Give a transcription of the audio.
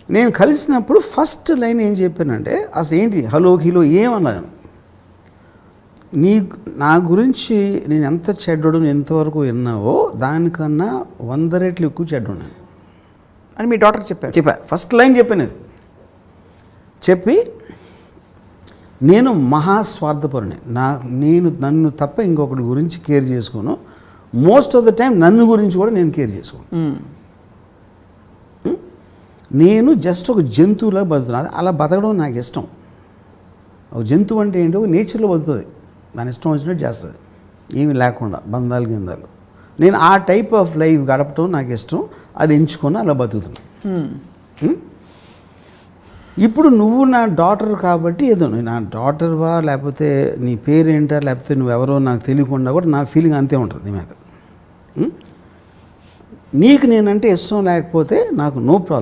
నేను కలిసినప్పుడు first line ఏం చెప్పానంటే అసలు ఏంటి హలో కిలో ఏమన్నాను, నా గురించి నేను ఎంత చెడ్డడు ఎంతవరకు విన్నావో దానికన్నా 100 రెట్లు ఎక్కువ చెడ్డున్నాను అని మీ డాక్టర్ చెప్పా. ఫస్ట్ లైన్ చెప్పాను అది చెప్పి, నేను మహాస్వార్థపరుని, నన్ను తప్ప ఇంకొకటి గురించి కేర్ చేసుకోను, మోస్ట్ ఆఫ్ ద టైం నన్ను గురించి కూడా నేను కేర్ చేసుకోను. నేను జస్ట్ ఒక జంతువులా బతుకుతున్నాను. అలా బతకడం నాకు ఇష్టం. ఒక జంతువు అంటే ఏంటో నేచర్లో బతుకుతుంది, దాని ఇష్టం వచ్చినట్టు చేస్తుంది, ఏమీ లేకుండా బంధాలు గిందాలు. నేను ఆ టైప్ ఆఫ్ లైఫ్ గడపటం నాకు ఇష్టం, అది ఎంచుకొని అలా బతుకుతున్నాను. ఇప్పుడు నువ్వు నా డాటర్ కాబట్టి ఏదో నా డాటర్వా లేకపోతే నీ పేరేంటా లేకపోతే నువ్వెవరో నాకు తెలియకుండా కూడా నా ఫీలింగ్ అంతే ఉంటుంది నీ మీద. నీకు నేనంటే ఇష్టం లేకపోతే నాకు నో ప్రాబ్లం.